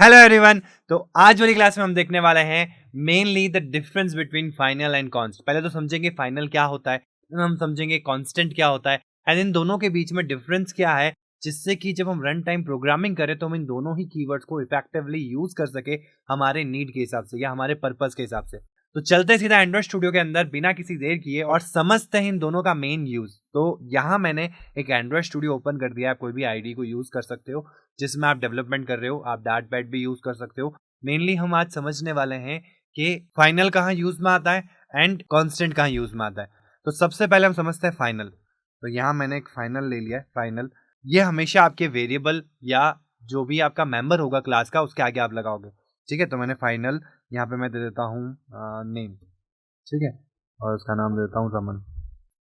Hello everyone. तो आज वाली क्लास में हम देखने वाले हैं mainly the difference between final and const. पहले तो समझेंगे फाइनल क्या होता है, फिर हम समझेंगे कांस्टेंट क्या होता है एंड इन दोनों के बीच में डिफरेंस क्या है, जिससे कि जब हम रन टाइम प्रोग्रामिंग करें तो हम इन दोनों ही कीवर्ड्स को इफेक्टिवली यूज कर सके हमारे नीड के हिसाब से या हमारे पर्पस के हिसाब से। तो चलते सीधा एंड्रॉइड स्टूडियो के अंदर बिना किसी देर किए और समझते हैं इन दोनों का मेन यूज। तो यहाँ मैंने एक एंड्रॉइड स्टूडियो ओपन कर दिया है। आप कोई भी आईडी को यूज कर सकते हो जिसमें आप डेवलपमेंट कर रहे हो। आप डार्ट पैड भी यूज कर सकते हो। मेनली हम आज समझने वाले हैं कि फाइनल कहाँ यूज में आता है एंड कांस्टेंट कहाँ यूज में आता है। तो सबसे पहले हम समझते हैं फाइनल। तो यहाँ मैंने एक फाइनल ले लिया है। फाइनल ये हमेशा आपके वेरिएबल या जो भी आपका मेंबर होगा क्लास का उसके आगे आप लगाओगे। ठीक है, तो मैंने फाइनल यहाँ पे मैं दे देता हूँ नेम। ठीक है, और उसका नाम दे देता हूँ रमन।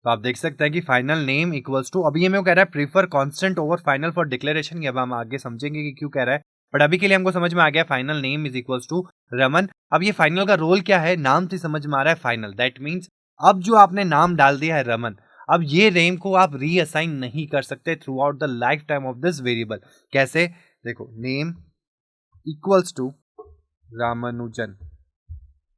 तो आप देख सकते हैं कि फाइनल नेम इक्वल्स टू, अभी ये मेरे को कह रहा है prefer constant over final for declaration. ये अब हम आगे समझेंगे कि क्यों कह रहा है, बट अभी के लिए हमको समझ में आ गया final name is equals to Raman. अब ये फाइनल का रोल क्या है, नाम से समझ में आ रहा है फाइनल। दैट मीन्स अब जो आपने नाम डाल दिया है रमन, अब ये नेम को आप रीअसाइन नहीं कर सकते through out the lifetime of this variable. कैसे, देखो, नेम इक्वल्स टू रामानुजन।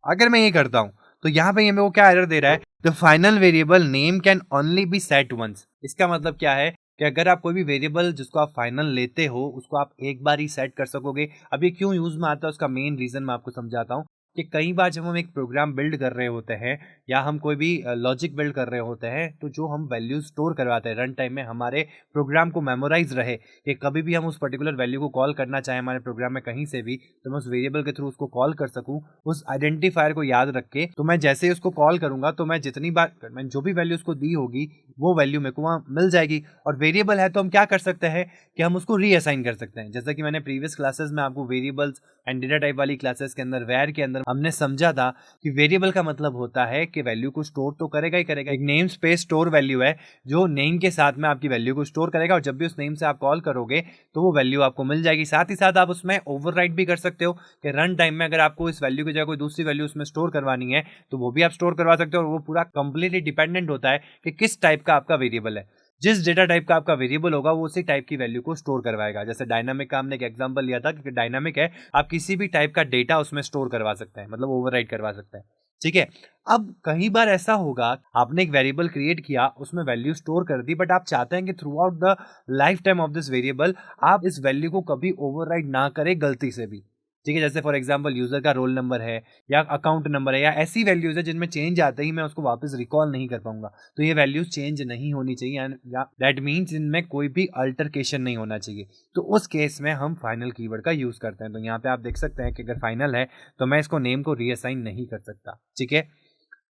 अगर मैं ये करता हूं तो यहाँ पे ये मेरे को क्या एरर दे रहा है, the final variable name can only be set once. इसका मतलब क्या है कि अगर आप कोई भी वेरिएबल जिसको आप फाइनल लेते हो उसको आप एक बार ही सेट कर सकोगे। अब ये क्यों यूज में आता है उसका मेन रीजन मैं आपको समझाता हूँ कि कई बार जब हम एक प्रोग्राम बिल्ड कर रहे होते हैं या हम कोई भी लॉजिक बिल्ड कर रहे होते हैं तो जो हम वैल्यू स्टोर करवाते हैं रन टाइम में, हमारे प्रोग्राम को मेमोराइज रहे कि कभी भी हम उस पर्टिकुलर वैल्यू को कॉल करना चाहें हमारे प्रोग्राम में कहीं से भी, तो मैं उस वेरिएबल के थ्रू उसको कॉल कर सकूं। उस आइडेंटिफायर को याद रख के तो मैं जैसे ही उसको कॉल करूंगा तो मैं जितनी बार मैं जो भी वैल्यू उसको दी होगी वो वैल्यू मेरे को वहाँ मिल जाएगी। और वेरिएबल है तो हम क्या कर सकते हैं कि हम उसको रीअसाइन कर सकते हैं। जैसा कि मैंने प्रीवियस क्लासेस में आपको वेरिएबल्स एंड डेटा टाइप वाली क्लासेस के अंदर वेयर के अंदर हमने समझा था कि वेरिएबल का मतलब होता है कि वैल्यू को स्टोर तो करेगा ही करेगा। एक नेम स्पेस स्टोर वैल्यू है जो नेम के साथ में आपकी वैल्यू को स्टोर करेगा और जब भी उस नेम से आप कॉल करोगे तो वो वैल्यू आपको मिल जाएगी। साथ ही साथ आप उसमें ओवरराइट भी कर सकते हो कि रन टाइम में अगर आपको इस वैल्यू की जगह कोई दूसरी वैल्यू उसमें स्टोर करवानी है तो वो भी आप स्टोर करवा सकते हो। और वो पूरा कंप्लीटली डिपेंडेंट होता है कि किस टाइप का आपका वेरिएबल है। जिस डेटा टाइप का आपका वेरिएबल होगा वो उसी टाइप की वैल्यू को स्टोर करवाएगा। जैसे डायनामिक का हमने एक एग्जांपल लिया था कि डायनामिक है, आप किसी भी टाइप का डेटा उसमें स्टोर करवा सकते हैं, मतलब ओवरराइट करवा सकते हैं। ठीक है, अब कई बार ऐसा होगा आपने एक वेरिएबल क्रिएट किया, उसमें वैल्यू स्टोर कर दी, बट आप चाहते हैं कि through out the lifetime of this variable आप इस वैल्यू को कभी ओवरराइट ना करें गलती से भी। ठीक है, जैसे फॉर एग्जांपल यूजर का रोल नंबर है या अकाउंट नंबर है या ऐसी वैल्यूज है जिनमें चेंज आते ही मैं उसको वापस रिकॉल नहीं कर पाऊंगा, तो ये वैल्यूज चेंज नहीं होनी चाहिए एंड दैट मीन्स इनमें कोई भी अल्टरकेशन नहीं होना चाहिए। तो उस केस में हम फाइनल कीवर्ड का यूज करते हैं। तो यहाँ पे आप देख सकते हैं कि अगर फाइनल है तो मैं इसको नेम को रीअसाइन नहीं कर सकता। ठीक है,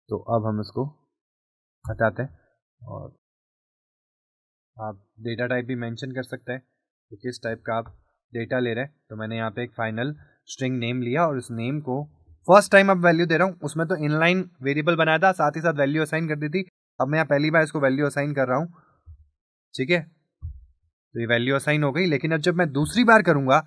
तो अब हम इसको हटाते हैं और आप डेटा टाइप भी मेंशन कर सकते हैं कि किस टाइप का आप डेटा ले रहे हैं। तो मैंने यहाँ पे एक फाइनल स्ट्रिंग नेम लिया और इस नेम को फर्स्ट टाइम अब वैल्यू दे रहा हूँ। उसमें तो इनलाइन वेरिएबल बनाया था, साथ ही साथ वैल्यू असाइन कर दी थी। अब मैं यहाँ पहली बार इसको वैल्यू असाइन कर रहा हूँ। ठीक है, तो ये वैल्यू असाइन हो गई, लेकिन अब जब मैं दूसरी बार करूँगा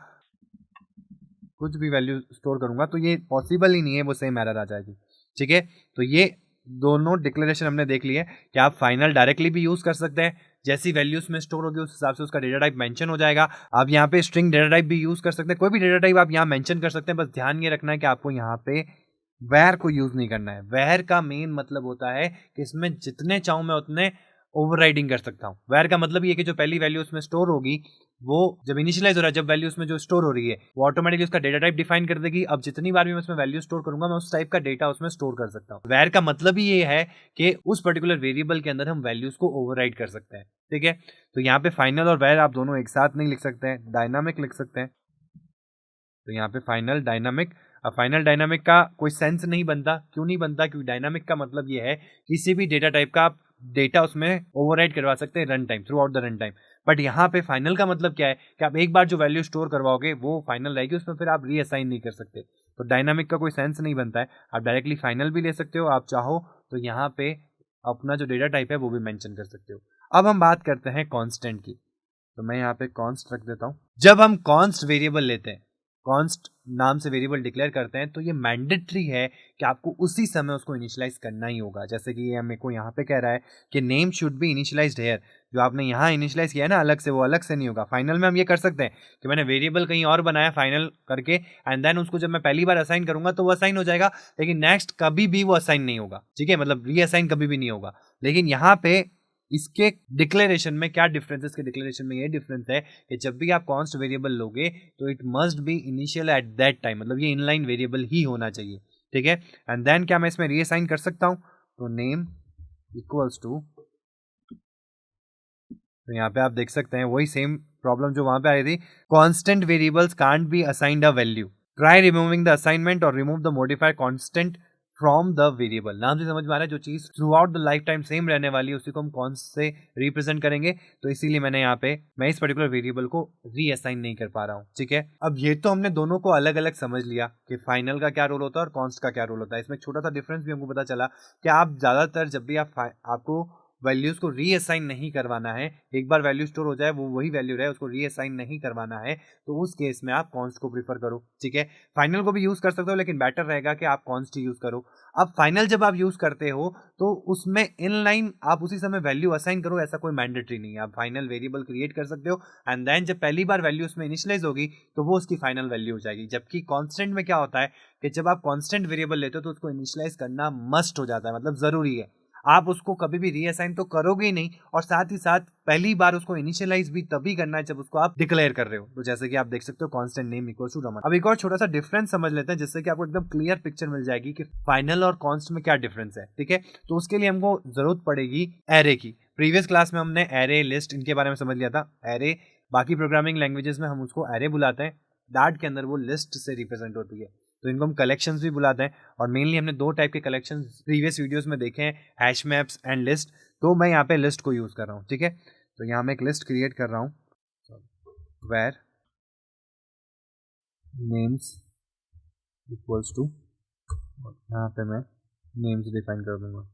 कुछ भी वैल्यू स्टोर करूँगा तो ये पॉसिबल ही नहीं है, वो सेम एरर आ जाएगी। ठीक है, तो ये दोनों डिक्लेरेशन हमने देख ली है कि आप फाइनल डायरेक्टली भी यूज कर सकते हैं, जैसी वैल्यूज में स्टोर होगी उस हिसाब से उसका डेटा टाइप मेंशन हो जाएगा। आप यहाँ पे स्ट्रिंग डेटा टाइप भी यूज कर सकते हैं, कोई भी डेटा टाइप आप यहाँ मेंशन कर सकते हैं। बस ध्यान ये रखना है कि आपको यहाँ पे वेयर को यूज नहीं करना है। वेयर का मेन मतलब होता है कि इसमें जितने चाहूँ मैं उतने ओवरराइडिंग कर सकता हूँ। वेयर का मतलब ये कि जो पहली वैल्यू उसमें स्टोर होगी वो जब इनिशियलाइज हो रहा है, जब वैल्यू उसमें जो स्टोर हो रही है वो ऑटोमेटिकली उसका डेटा टाइप डिफाइन कर देगी। अब जितनी बार भी मैं उसमें वैल्यू स्टोर करूंगा मैं उस टाइप का डेटा उसमें स्टोर कर सकता हूँ। वेयर का मतलब ही ये है कि उस पर्टिकुलर वेरिएबल के अंदर हम वैल्यूज को ओवरराइड कर सकते हैं। ठीक है, तो यहाँ पे फाइनल और वेयर आप दोनों एक साथ नहीं लिख सकते हैं, डायनामिक लिख सकते हैं। तो यहाँ पे फाइनल डायनामिक। अब फाइनल डायनामिक का कोई सेंस नहीं बनता। क्यों नहीं बनता? क्योंकि डायनामिक का मतलब ये है किसी भी डेटा टाइप का आप डेटा उसमें ओवरराइड करवा सकते हैं run time, through out the run time. But यहाँ पे फाइनल का मतलब क्या है कि आप एक बार जो वैल्यू स्टोर करवाओगे वो फाइनल रहेगी, उसमें फिर आप रीअसाइन नहीं कर सकते। तो डायनामिक का कोई सेंस नहीं बनता है। आप डायरेक्टली फाइनल भी ले सकते हो, आप चाहो तो यहाँ पे अपना जो डेटा टाइप है वो भी मेंशन कर सकते हो। अब हम बात करते हैं कांस्टेंट की। तो मैं यहाँ पे कॉन्स्ट रख देता हूँ। जब हम कॉन्स्ट वेरिएबल लेते हैं, कॉन्स्ट नाम से वेरिएबल डिक्लेयर करते हैं तो ये मैंडेटरी है कि आपको उसी समय उसको इनिशियलाइज करना ही होगा। जैसे कि ये मेरे को यहाँ पे कह रहा है कि name should be initialised here, जो आपने यहाँ इनिशियलाइज किया है ना अलग से, वो अलग से नहीं होगा। फाइनल में हम ये कर सकते हैं कि मैंने वेरिएबल कहीं और बनाया फाइनल करके, एंड देन उसको जब मैं पहली बार असाइन करूंगा तो वो असाइन हो जाएगा, लेकिन नेक्स्ट कभी भी वो असाइन नहीं होगा, ठीक है, मतलब रीअसाइन कभी भी नहीं होगा। लेकिन यहाँ पे इसके डिक्लेरेशन में क्या डिफरेंस है, इसके डिक्लेरेशन में ये डिफरेंस है कि जब भी आप कॉन्स्ट वेरिएबल लोगे तो it must be initial at that time, मतलब ये इनलाइन वेरिएबल ही होना चाहिए, ठीक है। एंड देन क्या मैं इसमें रीअसाइन कर सकता हूं, तो नेम इक्वल्स टू, तो यहाँ पे आप देख सकते हैं वही सेम प्रॉब्लम जो वहां पे आई थी, constant variables can't be assigned a value, try removing the assignment और remove the modifier constant from the variable. नाम से समझ में आ रहा है जो चीज throughout the lifetime same रहने वाली है उसी को हम कौन से रिप्रेजेंट करेंगे, तो इसीलिए मैंने यहाँ पे मैं इस पर्टिकुलर वेरिएबल को रीअसाइन नहीं कर पा रहा हूँ, ठीक है। अब ये तो हमने दोनों को अलग अलग समझ लिया कि फाइनल का क्या रोल होता है और कॉन्स्ट का क्या रोल होता है। इसमें छोटा सा डिफरेंस भी हमको पता चला कि आप ज्यादातर जब भी आपको वैल्यूज को रीअसाइन नहीं करवाना है, एक बार वैल्यू स्टोर हो जाए वो वही वैल्यू रहे, उसको रीअसाइन नहीं करवाना है, तो उस केस में आप कॉन्स्ट को प्रीफर करो, ठीक है। फाइनल को भी यूज कर सकते हो लेकिन बेटर रहेगा कि आप कॉन्स्ट ही यूज करो। अब फाइनल जब आप यूज करते हो तो उसमें इनलाइन आप उसी समय वैल्यू असाइन करो, ऐसा कोई मैंडेटरी नहीं है। आप फाइनल वेरिएबल क्रिएट कर सकते हो एंड देन जब पहली बार वैल्यू उसमें इनिशियलाइज होगी तो वो उसकी फाइनल वैल्यू हो जाएगी। जबकि कांस्टेंट में क्या होता है कि जब आप कांस्टेंट वेरिएबल लेते हो तो उसको इनिशियलाइज करना मस्ट हो जाता है, मतलब जरूरी है। आप उसको कभी भी रीअसाइन तो करोगे ही नहीं, और साथ ही साथ पहली बार उसको इनिशियलाइज भी तभी करना है जब उसको आप डिक्लेयर कर रहे हो। तो जैसे कि आप देख सकते हो constant name equals to Raman. अब एक और छोटा सा डिफरेंस समझ लेते हैं जिससे कि आपको एकदम क्लियर पिक्चर मिल जाएगी कि फाइनल और कॉन्स्ट में क्या डिफरेंस है, ठीक है। तो उसके लिए हमको जरूरत पड़ेगी एरे की। प्रीवियस क्लास में हमने एरे, लिस्ट, इनके बारे में समझ लिया था। एरे बाकी प्रोग्रामिंग लैंग्वेजेस में हम उसको एरे बुलाते हैं, डार्ट के अंदर वो लिस्ट से रिप्रेजेंट होती है, तो इनको हम कलेक्शंस भी बुलाते हैं। और मेनली हमने दो टाइप के कलेक्शंस प्रीवियस वीडियोस में देखे हैं, हैश मैप्स एंड लिस्ट। तो मैं यहाँ पे लिस्ट को यूज कर रहा हूँ, ठीक है। तो यहाँ मैं एक लिस्ट क्रिएट कर रहा हूँ वेर नेम्स इक्वल्स टू, यहाँ पे मैं नेम्स डिफाइन कर दूंगा,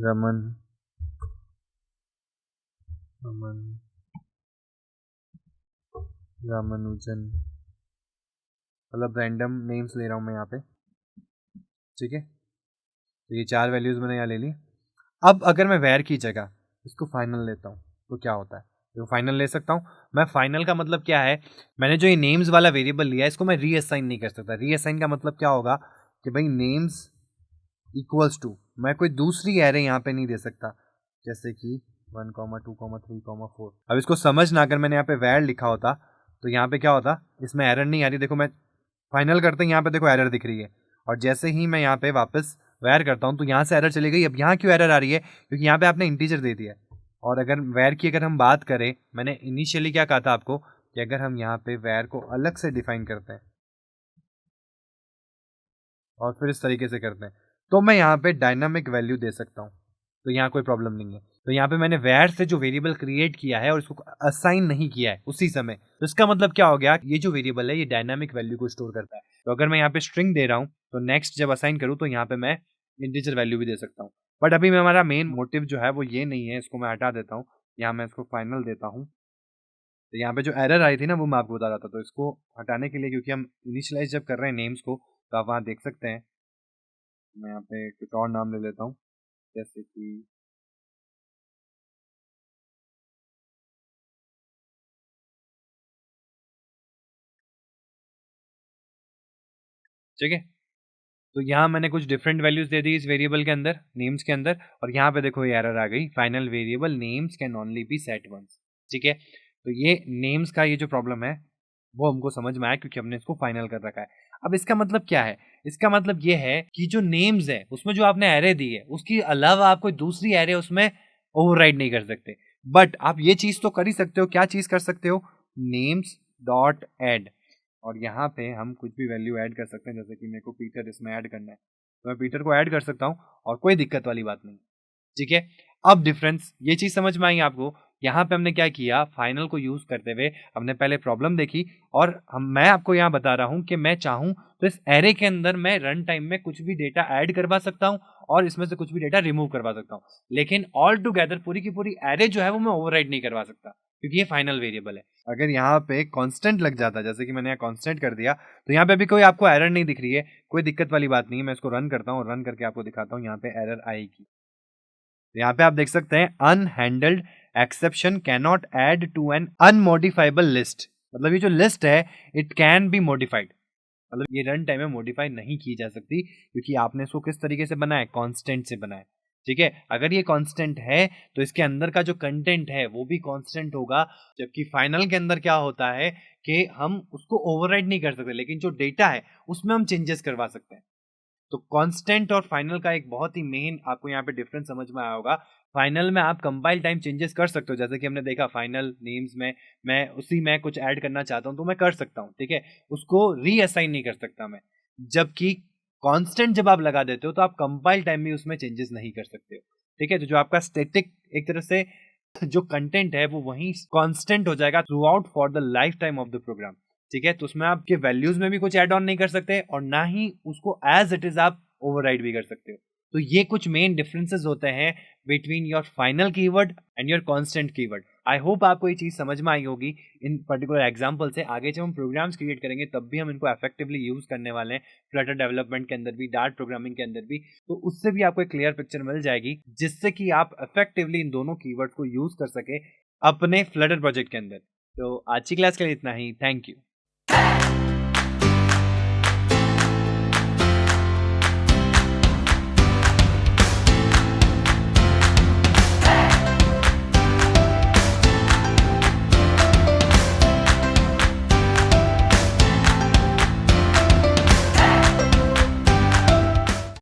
रमन, रमन, रामानुजन, मतलब रैंडम नेम्स ले रहा हूँ मैं यहाँ पे, ठीक है। तो ये चार वैल्यूज मैंने यहाँ ले ली। अब अगर मैं वेर की जगह इसको फाइनल लेता हूँ तो क्या होता है, तो फाइनल ले सकता हूँ मैं। फाइनल का मतलब क्या है, मैंने जो ये नेम्स वाला वेरिएबल लिया है इसको मैं रीअसाइन नहीं कर सकता। रीअसाइन का मतलब क्या होगा कि भाई नेम्स इक्वल्स टू, मैं कोई दूसरी एरे यहाँ पे नहीं दे सकता, जैसे कि 1, 2, 3, 4। अब इसको समझ ना, अगर मैंने यहाँ पे वेर लिखा होता तो यहाँ पे क्या होता, इसमें एरर नहीं आ रही। देखो मैं फाइनल करते हैं, यहाँ पे देखो एरर दिख रही है, और जैसे ही मैं यहाँ पे वापस वेर करता हूँ तो यहाँ से एरर चली गई। अब यहाँ क्यों एरर आ रही है, क्योंकि यहाँ पे आपने इंटीजर दे दिया है। और अगर वेर की अगर हम बात करें, मैंने इनिशियली क्या कहा था आपको कि अगर हम यहाँ पे वेर को अलग से डिफाइन करते हैं और फिर इस तरीके से करते हैं तो मैं यहाँ पे डायनामिक वैल्यू दे सकता हूँ, तो यहाँ कोई प्रॉब्लम नहीं है। तो यहाँ पे मैंने वेर से जो वेरिएबल क्रिएट किया है और इसको असाइन नहीं किया है उसी समय, तो इसका मतलब क्या हो गया, ये जो वेरिएबल है ये डायनामिक वैल्यू को स्टोर करता है। तो अगर मैं यहाँ पे स्ट्रिंग दे रहा हूँ तो नेक्स्ट जब असाइन करूँ तो यहाँ पे मैं इंटीजर वैल्यू भी दे सकता हूँ। बट अभी हमारा मेन मोटिव जो है वो ये नहीं है, इसको मैं हटा देता हूँ। यहाँ मैं इसको फाइनल देता हूँ, तो यहाँ पे जो एरर आई थी ना वो मैं आपको बता रहा था। तो इसको हटाने के लिए, क्योंकि हम इनिशियलाइज जब कर रहे हैं नेम्स को, तो आप वहाँ देख सकते हैं, मैं यहाँ पे कुछ और नाम ले लेता हूँ, जैसे कि ठीक है। तो यहाँ मैंने कुछ डिफरेंट वैल्यूज दे दी इस वेरिएबल के अंदर, नेम्स के अंदर, और यहाँ पे देखो ये एरर आ गई, final variable names can only be set once, ठीक है। तो ये नेम्स का ये जो प्रॉब्लम है वो हमको समझ में आया क्योंकि हमने इसको फाइनल कर रखा है। अब इसका मतलब क्या है, इसका मतलब ये है कि जो नेम्स है उसमें जो आपने एरे दी है उसके अलावा आप कोई दूसरी एरे उसमें ओवरराइड नहीं कर सकते। बट आप ये चीज तो कर ही सकते हो, क्या चीज कर सकते हो, नेम्स डॉट एड, और यहाँ पे हम कुछ भी वैल्यू ऐड कर सकते हैं। जैसे कि मेरे को पीटर इसमें ऐड करना है तो मैं पीटर को ऐड कर सकता हूँ और कोई दिक्कत वाली बात नहीं, ठीक है। अब डिफरेंस, ये चीज समझ में आई आपको। यहाँ पे हमने क्या किया, फाइनल को यूज करते हुए हमने पहले प्रॉब्लम देखी, और मैं आपको यहाँ बता रहा हूँ कि मैं चाहूँ तो इस एरे के अंदर मैं रन टाइम में कुछ भी डेटा ऐड करवा सकता हूँ और इसमें से कुछ भी डेटा रिमूव करवा सकता हूँ, लेकिन ऑल टुगेदर पूरी की पूरी एरे जो है वो मैं ओवरराइड नहीं करवा सकता। क्योंकि ये फाइनल वेरिएबल है। अगर यहाँ पे कांस्टेंट लग जाता, जैसे कि मैंने यहाँ कांस्टेंट कर दिया, तो यहाँ पे अभी कोई आपको एरर नहीं दिख रही है, कोई दिक्कत वाली बात नहीं है। मैं इसको रन करता हूँ, रन करके आपको दिखाता हूँ यहाँ पे एरर आएगी। यहाँ पे आप देख सकते हैं unhandled exception cannot add to an unmodifiable list. मतलब ये जो लिस्ट है इट कैन बी मॉडिफाइड, मतलब ये रन टाइम में मॉडिफाई नहीं की जा सकती, क्योंकि आपने इसको किस तरीके से बनाया, कांस्टेंट से बनाया। ठीक है, अगर ये कांस्टेंट है तो इसके अंदर का जो कंटेंट है वो भी कांस्टेंट होगा, जबकि फाइनल के अंदर क्या होता है कि हम उसको ओवरराइड नहीं कर सकते, लेकिन जो डेटा है उसमें हम चेंजेस करवा सकते हैं। तो कांस्टेंट और फाइनल का एक बहुत ही मेन आपको यहाँ पे डिफरेंस समझ में आया होगा। फाइनल में आप कंपाइल टाइम चेंजेस कर सकते हो, जैसे कि हमने देखा फाइनल नेम्स में मैं उसी में कुछ ऐड करना चाहता हूँ तो मैं कर सकता हूँ, ठीक है, उसको रीअसाइन नहीं कर सकता मैं। जबकि कांस्टेंट जब आप लगा देते हो तो आप कंपाइल टाइम में उसमें चेंजेस नहीं कर सकते हो। ठीक है, तो जो आपका स्टैटिक एक तरह से जो कंटेंट है वो वहीं कांस्टेंट हो जाएगा throughout for the lifetime of the program. ठीक है, तो उसमें आपके वैल्यूज में भी कुछ ऐड ऑन नहीं कर सकते और ना ही उसको एज इट इज आप ओवरराइड भी कर सकते हो। तो ये कुछ मेन डिफरेंसेस होते हैं between your final keyword and your constant keyword. I hope आपको ये चीज समझ में आई होगी इन पर्टिकुलर एग्जांपल से। आगे जब हम प्रोग्राम्स क्रिएट करेंगे तब भी हम इनको इफेक्टिवली यूज करने वाले हैं, फ्लटर डेवलपमेंट के अंदर भी, डार्ट प्रोग्रामिंग के अंदर भी। तो उससे भी आपको एक क्लियर पिक्चर मिल जाएगी जिससे कि आप इफेक्टिवली इन दोनों कीवर्ड को यूज कर सके अपने फ्लटर प्रोजेक्ट के अंदर। तो आज की क्लास के लिए इतना ही। Thank you.